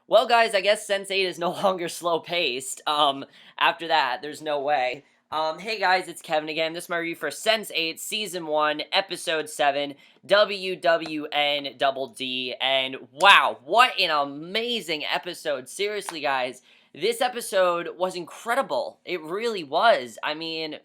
Well, guys, I guess Sense8 is no longer slow-paced. After that, there's no way. Hey guys, it's Kevin again. This is my review for Sense8 Season 1, Episode 7, WWN Double D, and wow, what an amazing episode. Seriously, guys, this episode was incredible. It really was. I mean,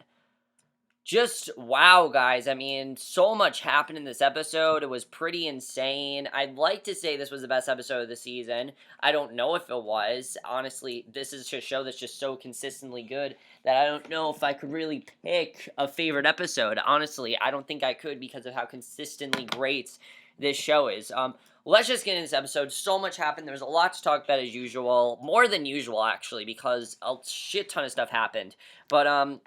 just wow, guys. I mean, so much happened in this episode. It was pretty insane. I'd like to say this was the best episode of the season. I don't know if it was. Honestly, this is a show that's just so consistently good that I don't know if I could really pick a favorite episode. Honestly, I don't think I could because of how consistently great this show is. Let's just get into this episode. So much happened. There was a lot to talk about as usual. More than usual, actually, because a shit ton of stuff happened. But,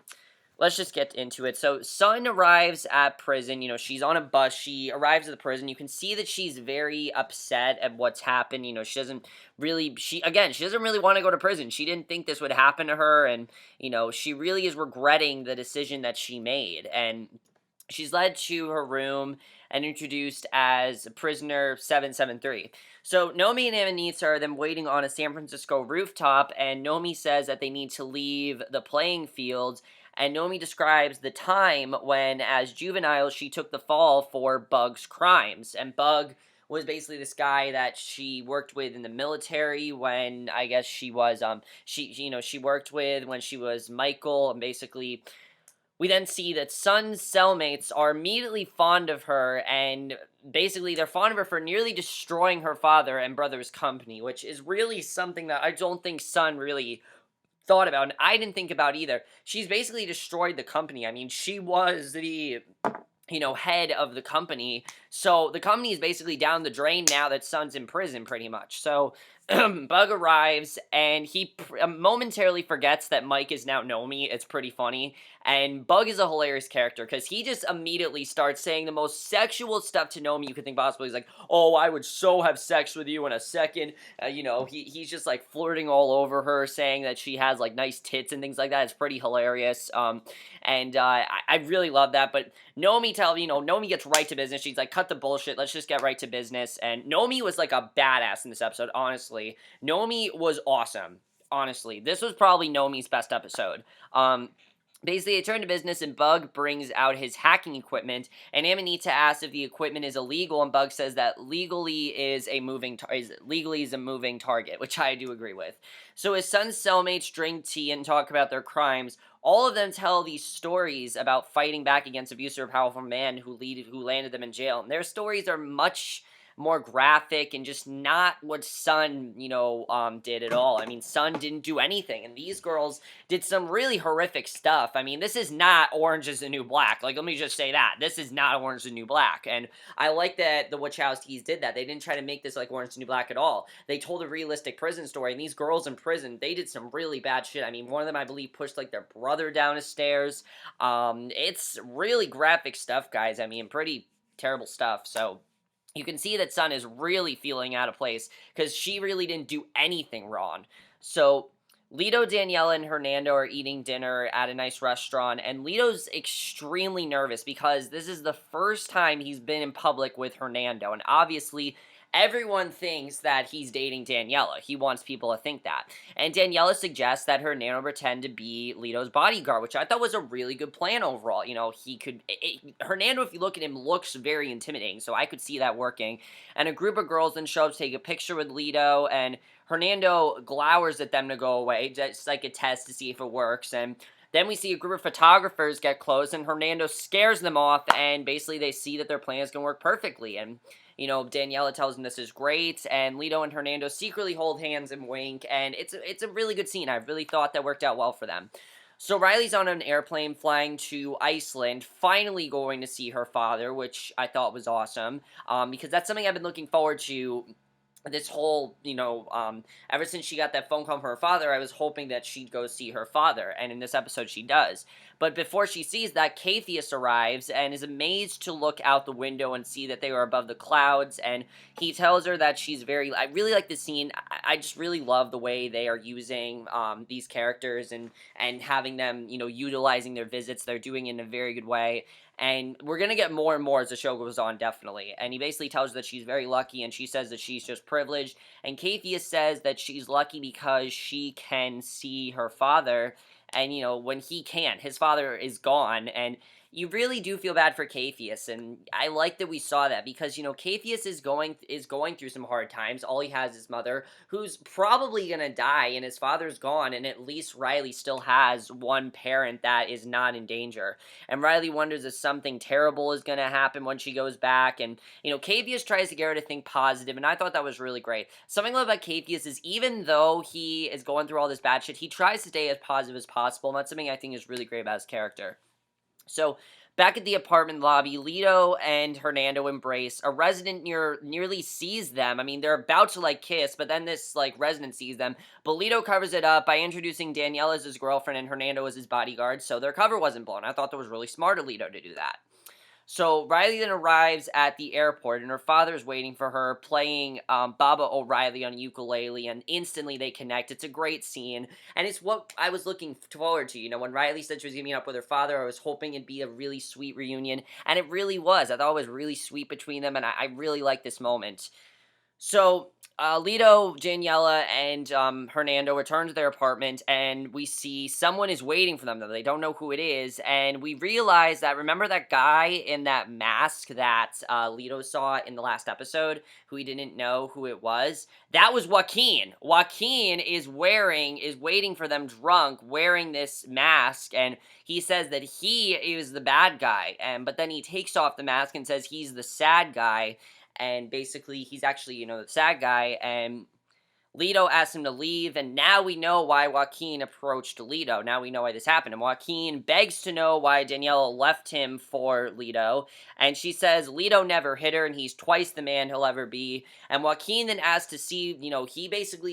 let's just get into it. So, Sun arrives at prison. She's on a bus. She arrives at the prison. You can see that she's very upset at what's happened. She doesn't really, she doesn't really want to go to prison. She didn't think this would happen to her. And, she really is regretting the decision that she made. And she's led to her room and introduced as prisoner 773. So Nomi and Amanita are then waiting on a San Francisco rooftop, and Nomi says that they need to leave the playing field. And Nomi describes the time when, as juveniles, she took the fall for Bug's crimes. And Bug was basically this guy that she worked with in the military when I guess she was she worked with when she was Michael, and basically we then see that Sun's cellmates are immediately fond of her, and basically they're fond of her for nearly destroying her father and brother's company, which is really something that I don't think Sun really thought about, and I didn't think about either. She's basically destroyed the company. I mean, she was the head of the company. So the company is basically down the drain now that Sun's in prison, pretty much. So Bug arrives, and he momentarily forgets that Mike is now Nomi. It's pretty funny. And Bug is a hilarious character because he just immediately starts saying the most sexual stuff to Nomi you could think possible. He's like, "Oh, I would so have sex with you in a second." He's just like flirting all over her, saying that she has like nice tits and things like that. It's pretty hilarious. I really love that. But Nomi gets right to business. She's like, cut the bullshit. Let's just get right to business. And Nomi was like a badass in this episode, honestly. Nomi was awesome. Honestly, this was probably Nomi's best episode. Basically, they turn to business, and Bug brings out his hacking equipment, and Amanita asks if the equipment is illegal, and Bug says that legally is a moving target, which I do agree with. So his son's cellmates drink tea and talk about their crimes. All of them tell these stories about fighting back against abusive or powerful man who landed them in jail, and their stories are much more graphic and just not what Sun, did at all. I mean, Sun didn't do anything, and these girls did some really horrific stuff. I mean, this is not Orange is the New Black. Like, let me just say that. This is not Orange is the New Black, and I like that the Wachowskis did that. They didn't try to make this like Orange is the New Black at all. They told a realistic prison story, and these girls in prison, they did some really bad shit. I mean, one of them, I believe, pushed, like, their brother down the stairs. It's really graphic stuff, guys. I mean, pretty terrible stuff, so you can see that Sun is really feeling out of place because she really didn't do anything wrong. So Lito, Daniella, and Hernando are eating dinner at a nice restaurant, and Lito's extremely nervous because this is the first time he's been in public with Hernando, and obviously everyone thinks that he's dating Daniella. He wants people to think that. And Daniella suggests that Hernando pretend to be Lito's bodyguard, which I thought was a really good plan overall. Hernando, if you look at him, looks very intimidating, so I could see that working. And a group of girls then show up to take a picture with Lito, and Hernando glowers at them to go away, just like a test to see if it works. And then we see a group of photographers get close, and Hernando scares them off, and basically they see that their plan is going to work perfectly. And Daniella tells him this is great, and Lito and Hernando secretly hold hands and wink, and it's a really good scene. I really thought that worked out well for them. So Riley's on an airplane flying to Iceland, finally going to see her father, which I thought was awesome, because that's something I've been looking forward to this whole, ever since she got that phone call from her father. I was hoping that she'd go see her father, and in this episode she does. But before she sees that, Capheus arrives and is amazed to look out the window and see that they are above the clouds, and he tells her that I really like this scene. I just really love the way they are using these characters and having them, utilizing their visits. They're doing it in a very good way. And we're going to get more and more as the show goes on, definitely. And he basically tells her that she's very lucky, and she says that she's just privileged. And Capheus says that she's lucky because she can see her father. And, when he can't, his father is gone. And you really do feel bad for Capheus, and I like that we saw that because Capheus is going through some hard times. All he has is his mother, who's probably gonna die, and his father's gone, and at least Riley still has one parent that is not in danger. And Riley wonders if something terrible is gonna happen when she goes back, and Capheus tries to get her to think positive, and I thought that was really great. Something I love about Capheus is even though he is going through all this bad shit, he tries to stay as positive as possible, and that's something I think is really great about his character. So, back at the apartment lobby, Lito and Hernando embrace. A resident nearly sees them. I mean, they're about to, kiss, but then this, resident sees them. But Lito covers it up by introducing Daniella as his girlfriend and Hernando as his bodyguard, so their cover wasn't blown. I thought that was really smart of Lito to do that. So Riley then arrives at the airport, and her father is waiting for her, playing Baba O'Reilly on a ukulele, and instantly they connect. It's a great scene, and it's what I was looking forward to. When Riley said she was meeting up with her father, I was hoping it'd be a really sweet reunion, and it really was. I thought it was really sweet between them, and I really liked this moment. So, Lito, Daniella, and Hernando return to their apartment, and we see someone is waiting for them, though they don't know who it is, and we realize that, remember that guy in that mask that Lito saw in the last episode, who he didn't know who it was? That was Joaquin. Joaquin is waiting for them drunk, wearing this mask, and he says that he is the bad guy, but then he takes off the mask and says he's the sad guy, and basically he's actually, the sad guy, and Lito asks him to leave, and now we know why Joaquin approached Lito. Now we know why this happened, and Joaquin begs to know why Daniela left him for Lito, and she says Lito never hit her, and he's twice the man he'll ever be, and Joaquin then asks to see,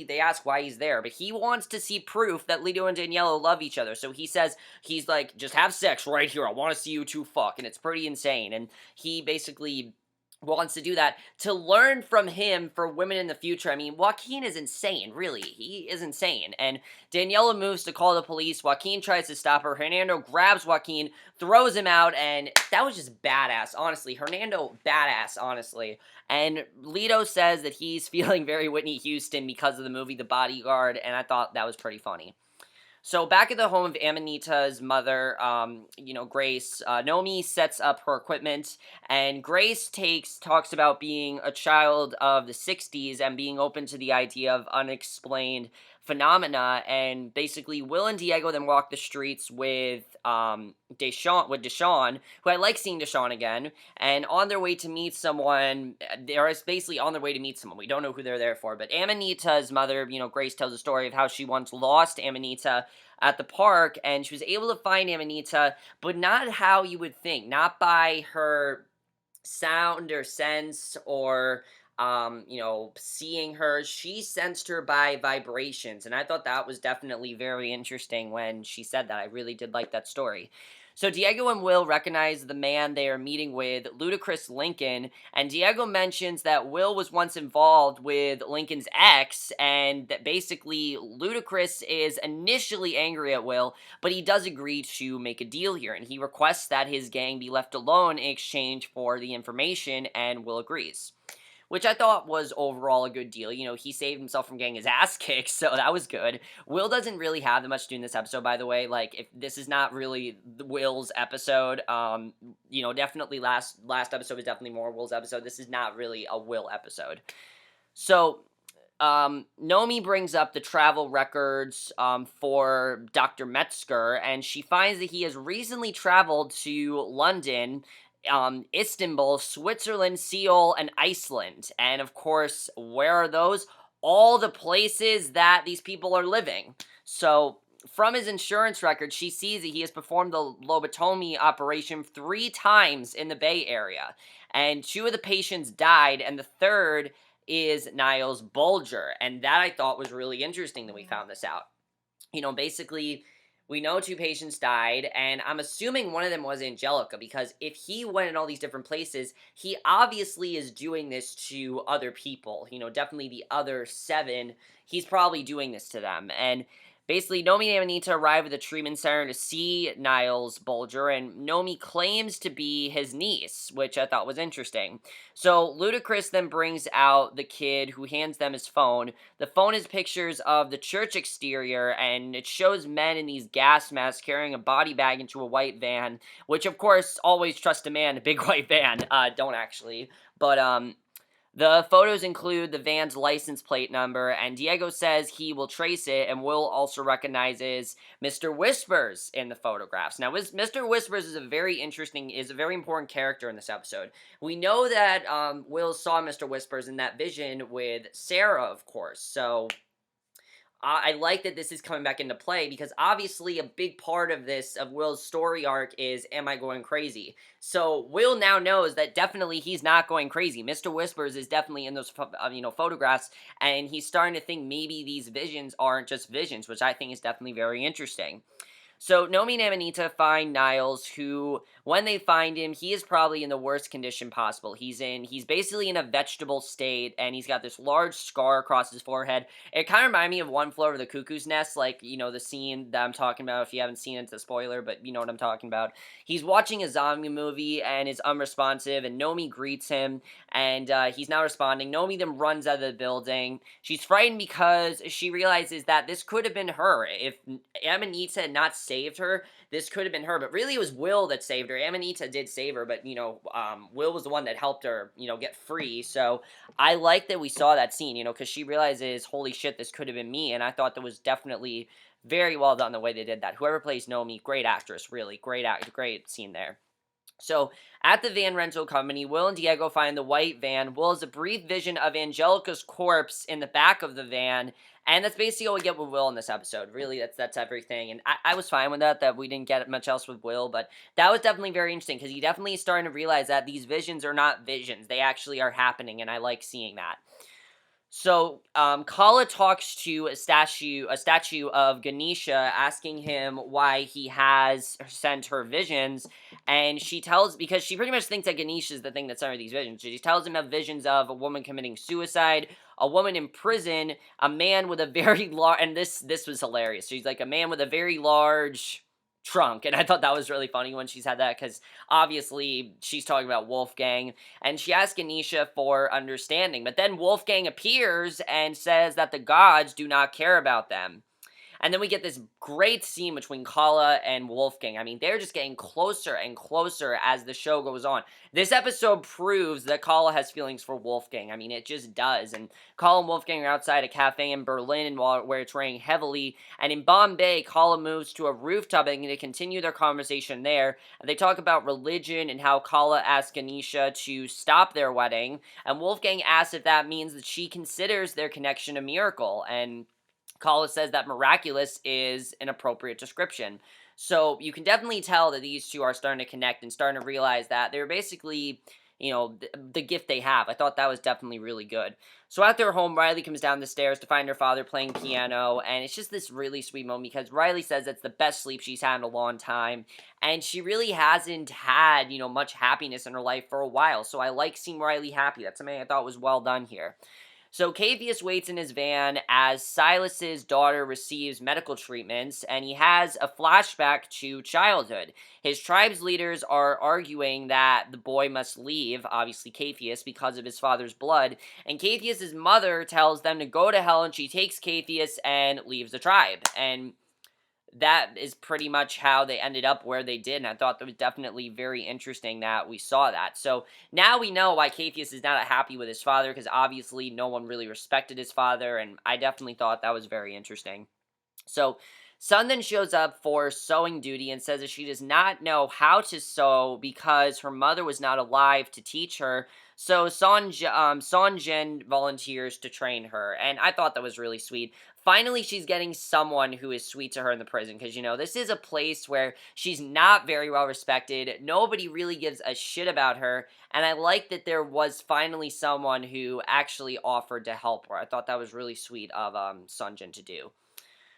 they ask why he's there, but he wants to see proof that Lito and Daniela love each other, so he says, he's like, just have sex right here, I want to see you two fuck, and it's pretty insane, and he basically wants to do that to learn from him for women in the future. I mean, Joaquin is insane, really. He is insane. And Daniela moves to call the police. Joaquin tries to stop her. Hernando grabs Joaquin, throws him out, and that was just badass, honestly. Hernando, badass, honestly. And Lito says that he's feeling very Whitney Houston because of the movie The Bodyguard, and I thought that was pretty funny. So back at the home of Amanita's mother, Grace, Nomi sets up her equipment, and Grace talks about being a child of the 60s and being open to the idea of unexplained phenomena, and basically Will and Diego then walk the streets with Deshawn, who I like seeing Deshawn again, and on their way to meet someone, they're basically on their way to meet someone. We don't know who they're there for, but Amanita's mother, Grace tells a story of how she once lost Amanita at the park, and she was able to find Amanita, but not how you would think, not by her sound or sense or seeing her. She sensed her by vibrations, and I thought that was definitely very interesting when she said that. I really did like that story. So Diego and Will recognize the man they are meeting with, Ludacris Lincoln, and Diego mentions that Will was once involved with Lincoln's ex, and that basically Ludacris is initially angry at Will, but he does agree to make a deal here, and he requests that his gang be left alone in exchange for the information, and Will agrees, which I thought was overall a good deal. He saved himself from getting his ass kicked, so that was good. Will doesn't really have that much to do in this episode, by the way. If this is not really Will's episode, definitely last episode was definitely more Will's episode. This is not really a Will episode. So, Nomi brings up the travel records for Dr. Metzger, and she finds that he has recently traveled to London, Istanbul, Switzerland, Seoul, and Iceland. And of course, where are those? All the places that these people are living. So, from his insurance record, she sees that he has performed the lobotomy operation 3 times in the Bay Area. And 2 of the patients died, and the third is Niles Bulger. And that I thought was really interesting that we found this out. Basically, We know 2 patients died, and I'm assuming one of them was Angelica, because if he went in all these different places, he obviously is doing this to other people. Definitely the other 7, he's probably doing this to them. And basically, Nomi and Anita arrive at the treatment center to see Niles Bulger, and Nomi claims to be his niece, which I thought was interesting. So Ludacris then brings out the kid, who hands them his phone. The phone is pictures of the church exterior, and it shows men in these gas masks carrying a body bag into a white van, which, of course, always trust a man, a big white van. Don't actually. But, the photos include the van's license plate number, and Diego says he will trace it, and Will also recognizes Mr. Whispers in the photographs. Now, Mr. Whispers is a very important character in this episode. We know that Will saw Mr. Whispers in that vision with Sarah, of course, so I like that this is coming back into play, because obviously a big part of Will's story arc is, am I going crazy? So Will now knows that definitely he's not going crazy. Mr. Whispers is definitely in those photographs, and he's starting to think maybe these visions aren't just visions, which I think is definitely very interesting. So Nomi and Amanita find Niles, who, when they find him, he is probably in the worst condition possible. He's basically in a vegetable state, and he's got this large scar across his forehead. It kind of reminded me of One Flew Over the Cuckoo's Nest, like, the scene that I'm talking about. If you haven't seen it, it's a spoiler, but you know what I'm talking about. He's watching a zombie movie and is unresponsive, and Nomi greets him, and he's not responding. Nomi then runs out of the building. She's frightened because she realizes that this could have been her. If Amanita had not saved her, this could have been her, but really it was Will that saved her. Amanita did save her, but, Will was the one that helped her, get free, so I like that we saw that scene, because she realizes, holy shit, this could have been me, and I thought that was definitely very well done the way they did that. Whoever plays Nomi, great actress, really, great scene there. So, at the van rental company, Will and Diego find the white van. Will has a brief vision of Angelica's corpse in the back of the van, and that's basically all we get with Will in this episode. Really, that's everything, and I was fine with that we didn't get much else with Will, but that was definitely very interesting, because he definitely is starting to realize that these visions are not visions. They actually are happening, and I like seeing that. So, Kala talks to a statue of Ganesha, asking him why he has sent her visions, and because she pretty much thinks that Ganesha is the thing that sent her these visions. She tells him of visions of a woman committing suicide, a woman in prison, a man with a very large, and this was hilarious. She's like, a man with a very large trunk, and I thought that was really funny when she's had that, because obviously she's talking about Wolfgang, and she asks Ganesha for understanding, but then Wolfgang appears and says that the gods do not care about them. And then we get this great scene between Kala and Wolfgang. I mean, they're just getting closer and closer as the show goes on. This episode proves that Kala has feelings for Wolfgang. I mean, it just does. And Kala and Wolfgang are outside a cafe in Berlin where it's raining heavily. And in Bombay, Kala moves to a rooftop and they continue their conversation there. And they talk about religion and how Kala asks Ganesha to stop their wedding. And Wolfgang asks if that means that she considers their connection a miracle. And Kala says that miraculous is an appropriate description. So you can definitely tell that these two are starting to connect and starting to realize that they're basically, the gift they have. I thought that was definitely really good. So at their home, Riley comes down the stairs to find her father playing piano, and it's just this really sweet moment because Riley says it's the best sleep she's had in a long time, and she really hasn't had, much happiness in her life for a while, so I like seeing Riley happy. That's something I thought was well done here. So Capheus waits in his van as Silas's daughter receives medical treatments, and he has a flashback to childhood. His tribe's leaders are arguing that the boy must leave, obviously Capheus, because of his father's blood, and Capheus' mother tells them to go to hell, and she takes Capheus and leaves the tribe. And that is pretty much how they ended up where they did, and I thought that was definitely very interesting that we saw that. So now we know why Capheus is not happy with his father, because obviously no one really respected his father, and I definitely thought that was very interesting. So Sun then shows up for sewing duty and says that she does not know how to sew because her mother was not alive to teach her. So Soo Jin volunteers to train her, and I thought that was really sweet. Finally, she's getting someone who is sweet to her in the prison, because, this is a place where she's not very well respected. Nobody really gives a shit about her, and I like that there was finally someone who actually offered to help her. I thought that was really sweet of Soo Jin to do.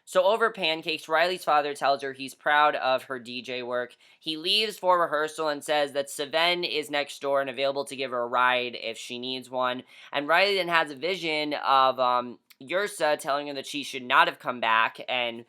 So over pancakes, Riley's father tells her he's proud of her DJ work. He leaves for rehearsal and says that Seven is next door and available to give her a ride if she needs one. And Riley then has a vision of Yursa telling her that she should not have come back, and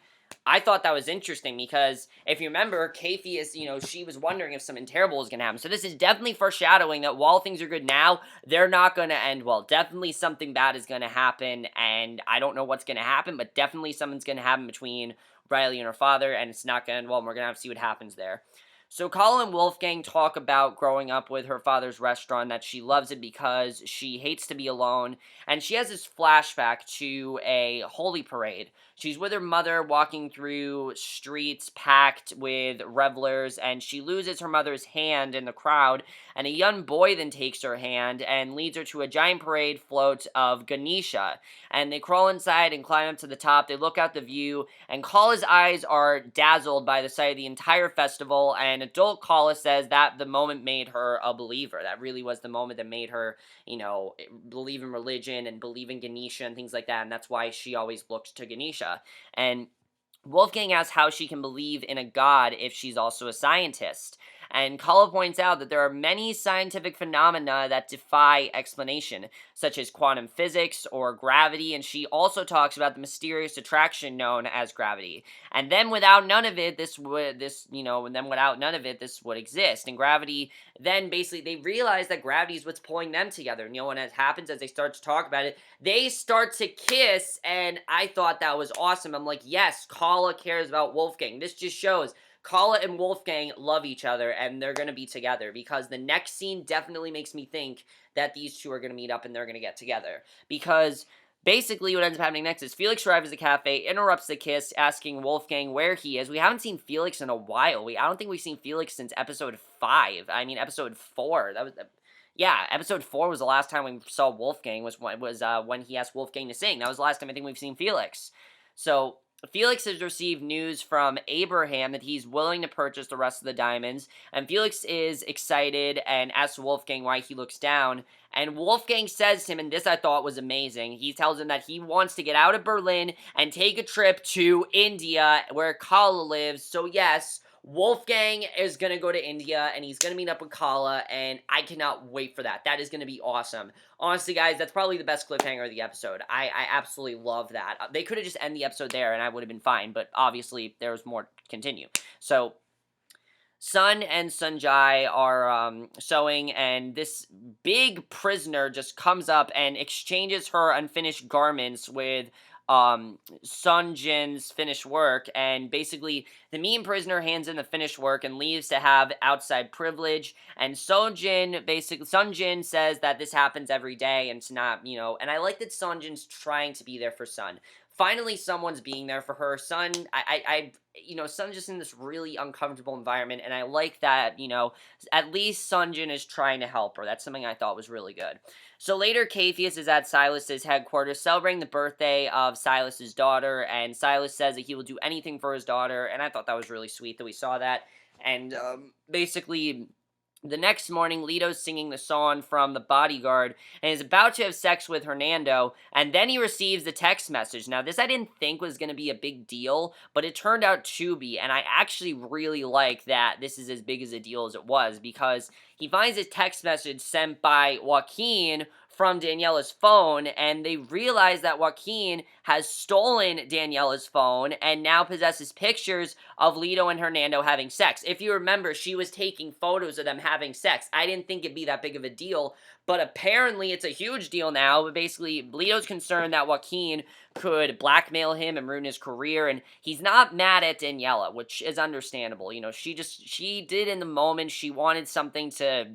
I thought that was interesting because if you remember, Capheus, she was wondering if something terrible was going to happen. So this is definitely foreshadowing that while things are good now, they're not going to end well. Definitely something bad is going to happen, and I don't know what's going to happen, but definitely something's going to happen between Riley and her father, and it's not going to end well, and we're going to have to see what happens there. So Colin and Wolfgang talk about growing up with her father's restaurant, that she loves it because she hates to be alone, and she has this flashback to a holy parade. She's with her mother walking through streets packed with revelers, and she loses her mother's hand in the crowd, and a young boy then takes her hand and leads her to a giant parade float of Ganesha, and they crawl inside and climb up to the top. They look out the view, and Kala's eyes are dazzled by the sight of the entire festival, and adult Kala says that the moment made her a believer. That really was the moment that made her, believe in religion and believe in Ganesha and things like that, and that's why she always looked to Ganesha. And Wolfgang asks how she can believe in a god if she's also a scientist. And Kala points out that there are many scientific phenomena that defy explanation, such as quantum physics or gravity, and she also talks about the mysterious attraction known as gravity. And then without none of it, this would exist. And gravity, then basically they realize that gravity is what's pulling them together. And when it happens, as they start to talk about it, they start to kiss, and I thought that was awesome. I'm like, yes, Kala cares about Wolfgang. This just shows Kala and Wolfgang love each other, and they're going to be together, because the next scene definitely makes me think that these two are going to meet up and they're going to get together. Because basically what ends up happening next is Felix arrives at the cafe, interrupts the kiss, asking Wolfgang where he is. We haven't seen Felix in a while. I don't think we've seen Felix since episode 5. I mean, episode 4. Yeah, episode 4 was the last time we saw Wolfgang, when he asked Wolfgang to sing. That was the last time I think we've seen Felix. So Felix has received news from Abraham that he's willing to purchase the rest of the diamonds, and Felix is excited and asks Wolfgang why he looks down, and Wolfgang says to him, and this I thought was amazing, he tells him that he wants to get out of Berlin and take a trip to India, where Kala lives. So yes, Wolfgang is going to go to India, and he's going to meet up with Kala, and I cannot wait for that. That is going to be awesome. Honestly, guys, that's probably the best cliffhanger of the episode. I absolutely love that. They could have just ended the episode there, and I would have been fine, but obviously, there was more to continue. So Sun and Sunjai are sewing, and this big prisoner just comes up and exchanges her unfinished garments with Soo Jin's finished work, and basically the mean prisoner hands in the finished work and leaves to have outside privilege, and Soo Jin says that this happens every day and it's not, and I like that Soo Jin's trying to be there for Sun. Finally, someone's being there for her. Sun's just in this really uncomfortable environment, and I like that, at least Soo Jin is trying to help her. That's something I thought was really good. So later, Capheus is at Silas's headquarters celebrating the birthday of Silas's daughter, and Silas says that he will do anything for his daughter, and I thought that was really sweet that we saw that. And basically, the next morning, Lito's singing the song from The Bodyguard and is about to have sex with Hernando, and then he receives the text message. Now, this I didn't think was going to be a big deal, but it turned out to be, and I actually really like that this is as big as a deal as it was, because he finds his text message sent by Joaquin from Daniella's phone, and they realize that Joaquin has stolen Daniella's phone and now possesses pictures of Lito and Hernando having sex. If you remember, she was taking photos of them having sex. I didn't think it'd be that big of a deal, but apparently it's a huge deal now. But basically, Lito's concerned that Joaquin could blackmail him and ruin his career, and he's not mad at Daniella, which is understandable. She did in the moment, she wanted something to,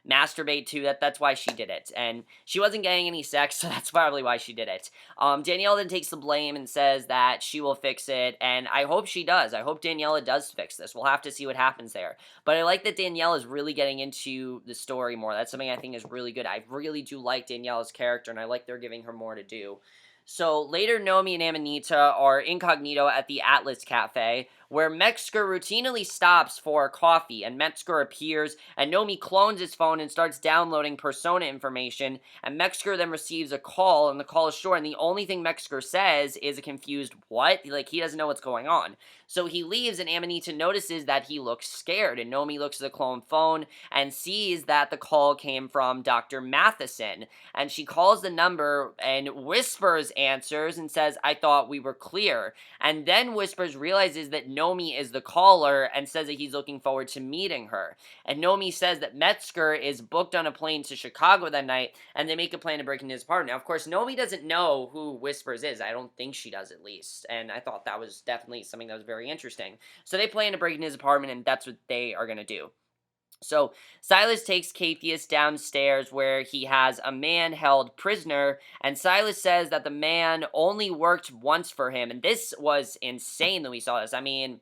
masturbate to. That's why she did it, and she wasn't getting any sex, so that's probably why she did it. Daniella then takes the blame and says that she will fix it, and I hope she does. I hope Daniella does fix this. We'll have to see what happens there, but I like that Daniella is really getting into the story more. That's something I think is really good. I really do like Daniella's character, and I like they're giving her more to do. So later, Nomi and Amanita are incognito at the Atlas Cafe, where Metzger routinely stops for coffee, and Metzger appears, and Nomi clones his phone and starts downloading persona information, and Metzger then receives a call, and the call is short, and the only thing Metzger says is a confused what? Like, he doesn't know what's going on. So he leaves, and Amanita notices that he looks scared, and Nomi looks at the clone phone and sees that the call came from Dr. Matheson, and she calls the number, and Whispers answers and says, "I thought we were clear." And then Whispers realizes that Nomi is the caller and says that he's looking forward to meeting her. And Nomi says that Metzger is booked on a plane to Chicago that night, and they make a plan to break into his apartment. Now, of course, Nomi doesn't know who Whispers is. I don't think she does, at least. And I thought that was definitely something that was very interesting. So they plan to break into his apartment, and that's what they are going to do. So Silas takes Capheus downstairs where he has a man held prisoner, and Silas says that the man only worked once for him, and this was insane that we saw this. I mean,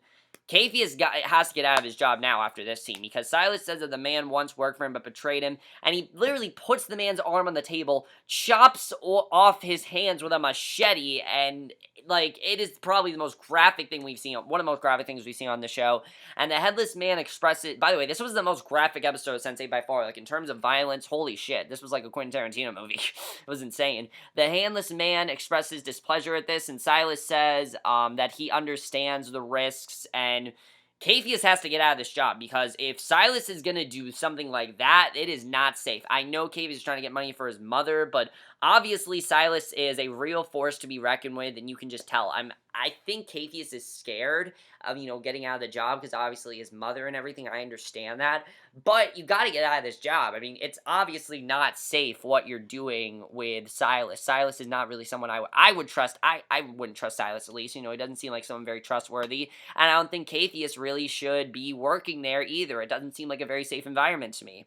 Capheus has to get out of his job now after this scene, because Silas says that the man once worked for him but betrayed him, and he literally puts the man's arm on the table, chops off his hands with a machete, and, like, it is probably the most graphic thing we've seen, one of the most graphic things we've seen on the show. And the headless man expresses, by the way, this was the most graphic episode of Sense8 by far, like, in terms of violence, holy shit, this was like a Quentin Tarantino movie. It was insane. The handless man expresses displeasure at this, and Silas says that he understands the risks, and Capheus has to get out of this job, because if Silas is gonna do something like that, it is not safe. I know Capheus is trying to get money for his mother, but obviously Silas is a real force to be reckoned with, and you can just tell. I think Capheus is scared of, getting out of the job, because obviously his mother and everything, I understand that, but you gotta get out of this job. I mean, it's obviously not safe what you're doing with Silas. Silas is not really someone I would trust. I wouldn't trust Silas, at least. He doesn't seem like someone very trustworthy, and I don't think Capheus really should be working there either. It doesn't seem like a very safe environment to me.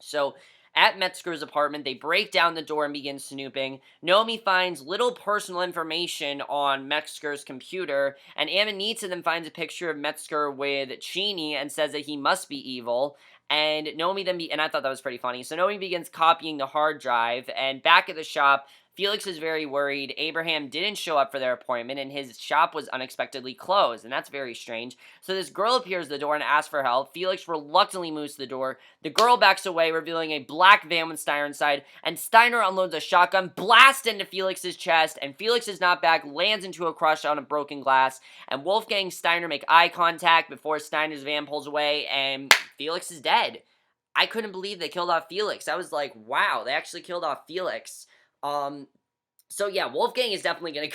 So, at Metzger's apartment, they break down the door and begin snooping. Nomi finds little personal information on Metzger's computer, and Amanita then finds a picture of Metzger with Chini and says that he must be evil. And Nomi and I thought that was pretty funny. So Nomi begins copying the hard drive, and back at the shop, Felix is very worried. Abraham didn't show up for their appointment, and his shop was unexpectedly closed, and that's very strange. So this girl appears at the door and asks for help. Felix reluctantly moves to the door. The girl backs away, revealing a black van with Steiner inside, and Steiner unloads a shotgun, blasts into Felix's chest, and Felix is knocked back, lands into a crush on a broken glass, and Wolfgang and Steiner make eye contact before Steiner's van pulls away, and Felix is dead. I couldn't believe they killed off Felix. I was like, wow, they actually killed off Felix. So yeah, Wolfgang is definitely going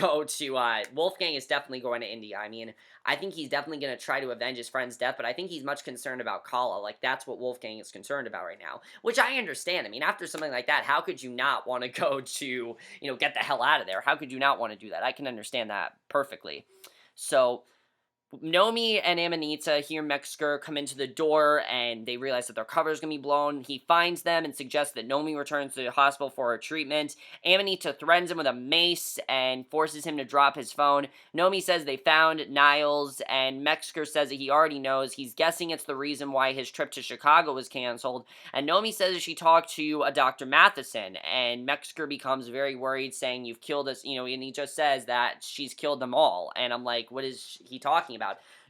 to India. I mean, I think he's definitely going to try to avenge his friend's death, but I think he's much concerned about Kala. Like, that's what Wolfgang is concerned about right now, which I understand. I mean, after something like that, how could you not want to go to, get the hell out of there? How could you not want to do that? I can understand that perfectly. So Nomi and Amanita hear Metzger come into the door, and they realize that their cover is going to be blown. He finds them and suggests that Nomi returns to the hospital for her treatment. Amanita threatens him with a mace and forces him to drop his phone. Nomi says they found Niles, and Metzger says that he already knows. He's guessing it's the reason why his trip to Chicago was canceled. And Nomi says that she talked to a Dr. Matheson, and Metzger becomes very worried, saying, "You've killed us," and he just says that she's killed them all. And I'm like, what is he talking about?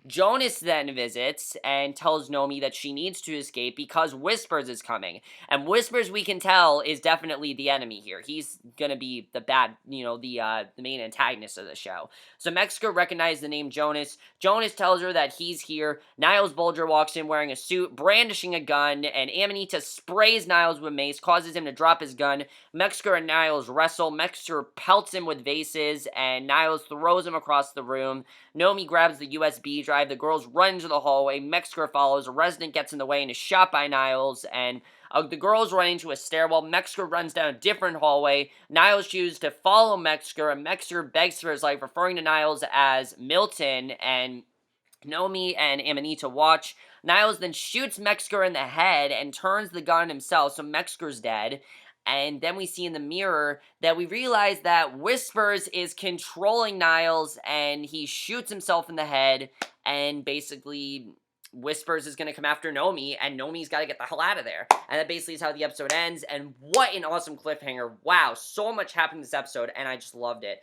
Jonas then visits and tells Nomi that she needs to escape because Whispers is coming. And Whispers, we can tell, is definitely the enemy here. He's gonna be the bad, the main antagonist of the show. So Metzger recognizes the name Jonas. Jonas tells her that he's here. Niles Bulger walks in wearing a suit, brandishing a gun, and Amanita sprays Niles with mace, causes him to drop his gun. Metzger and Niles wrestle. Metzger pelts him with vases, and Niles throws him across the room. Nomi grabs the USB drive. The girls run into the hallway. Metzger follows. A resident gets in the way and is shot by Niles. And the girls run into a stairwell. Metzger runs down a different hallway. Niles chooses to follow Metzger, and Metzger begs for his life, referring to Niles as Milton. And Nomi and Amanita watch. Niles then shoots Metzger in the head and turns the gun himself, so Metzger's dead. And then we see in the mirror that we realize that Whispers is controlling Niles, and he shoots himself in the head, and basically Whispers is going to come after Nomi, and Nomi's got to get the hell out of there. And that basically is how the episode ends, and what an awesome cliffhanger. Wow, so much happened in this episode, and I just loved it.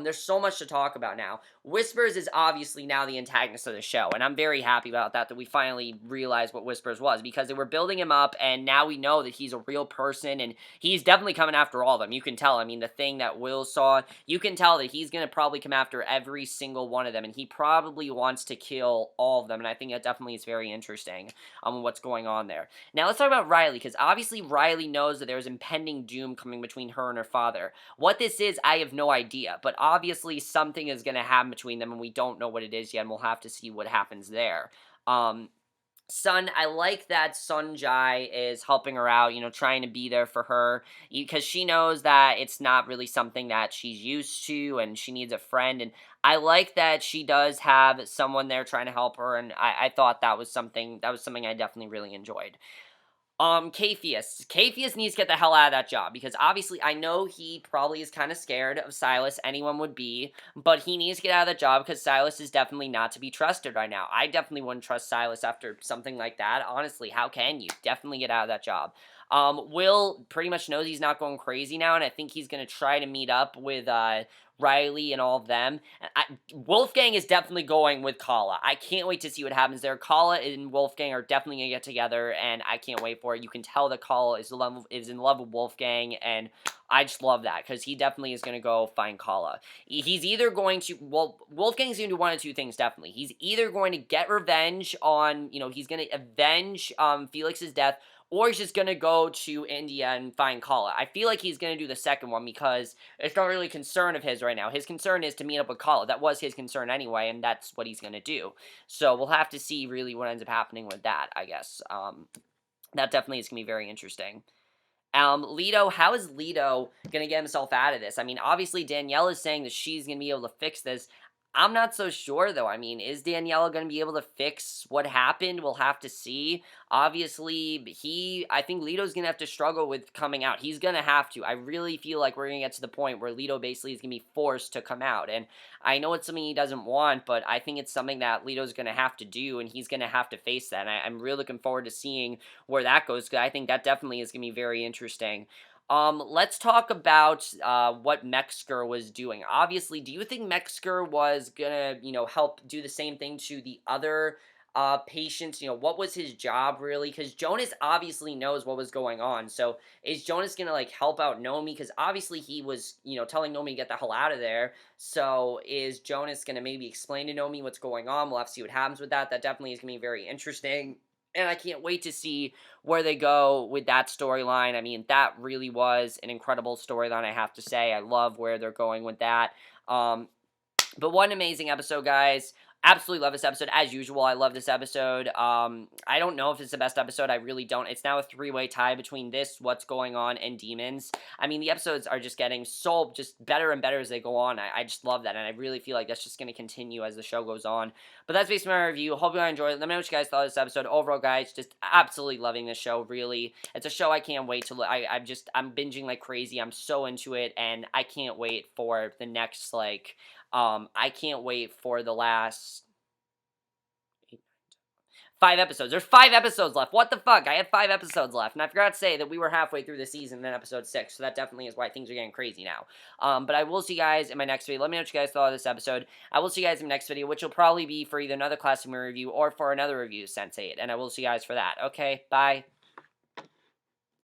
There's so much to talk about now. Whispers is obviously now the antagonist of the show, and I'm very happy about that we finally realized what Whispers was, because they were building him up, and now we know that he's a real person, and he's definitely coming after all of them. You can tell. I mean, the thing that Will saw, you can tell that he's going to probably come after every single one of them, and he probably wants to kill all of them, and I think that definitely is very interesting what's going on there. Now, let's talk about Riley, because obviously Riley knows that there's impending doom coming between her and her father. What this is, I have no idea, but obviously something is going to happen between them, and we don't know what it is yet, and we'll have to see what happens there. Sun, I like that Sunjai is helping her out, trying to be there for her, because she knows that it's not really something that she's used to, and she needs a friend, and I like that she does have someone there trying to help her, and I thought that was something I definitely really enjoyed. Capheus. Capheus needs to get the hell out of that job, because obviously I know he probably is kind of scared of Silas, anyone would be, but he needs to get out of the job, because Silas is definitely not to be trusted right now. I definitely wouldn't trust Silas after something like that. Honestly, how can you? Definitely get out of that job. Will pretty much knows he's not going crazy now, and I think he's going to try to meet up with, Riley and all of them. Wolfgang is definitely going with Kala. I can't wait to see what happens there. Kala and Wolfgang are definitely going to get together, and I can't wait for it. You can tell that Kala is in love with Wolfgang, and I just love that, because he definitely is going to go find Kala. He's either going to, Wolfgang's going to do one of two things, definitely. He's either going to get revenge on, he's going to avenge Felix's death, or he's just going to go to India and find Kala. I feel like he's going to do the second one, because it's not really a concern of his right now. His concern is to meet up with Kala. That was his concern anyway, and that's what he's going to do. So we'll have to see really what ends up happening with that, I guess. That definitely is going to be very interesting. Lito, how is Lito going to get himself out of this? I mean, obviously Daniella is saying that she's going to be able to fix this. I'm not so sure, though. I mean, is Daniella going to be able to fix what happened? We'll have to see. Obviously, I think Lito's going to have to struggle with coming out. He's going to have to. I really feel like we're going to get to the point where Lito basically is going to be forced to come out. And I know it's something he doesn't want, but I think it's something that Lito's going to have to do, and he's going to have to face that. And I'm really looking forward to seeing where that goes, because I think that definitely is going to be very interesting. Let's talk about, what Metzger was doing. Obviously, do you think Metzger was gonna, help do the same thing to the other, patients? What was his job, really? Because Jonas obviously knows what was going on, so is Jonas gonna, help out Nomi? Because obviously he was, telling Nomi to get the hell out of there, so is Jonas gonna maybe explain to Nomi what's going on? We'll have to see what happens with that. That definitely is gonna be very interesting. And I can't wait to see where they go with that storyline. I mean, that really was an incredible storyline, I have to say. I love where they're going with that. But what an amazing episode, guys. Absolutely love this episode. As usual, I love this episode. I don't know if it's the best episode. I really don't. It's now a three-way tie between this, What's Going On, and Demons. I mean, the episodes are just getting so just better and better as they go on. I just love that, and I really feel like that's just going to continue as the show goes on. But that's basically my review. Hope you guys enjoyed it. Let me know what you guys thought of this episode. Overall, guys, just absolutely loving this show, really. It's a show I can't wait to... I'm binging like crazy. I'm so into it, and I can't wait for the next, I can't wait for the last 5 episodes. There's 5 episodes left. What the fuck? I have 5 episodes left. And I forgot to say that we were halfway through the season in episode 6. So that definitely is why things are getting crazy now. But I will see you guys in my next video. Let me know what you guys thought of this episode. I will see you guys in my next video, which will probably be for either another classic movie review or for another review of Sense8. And I will see you guys for that. Okay, bye.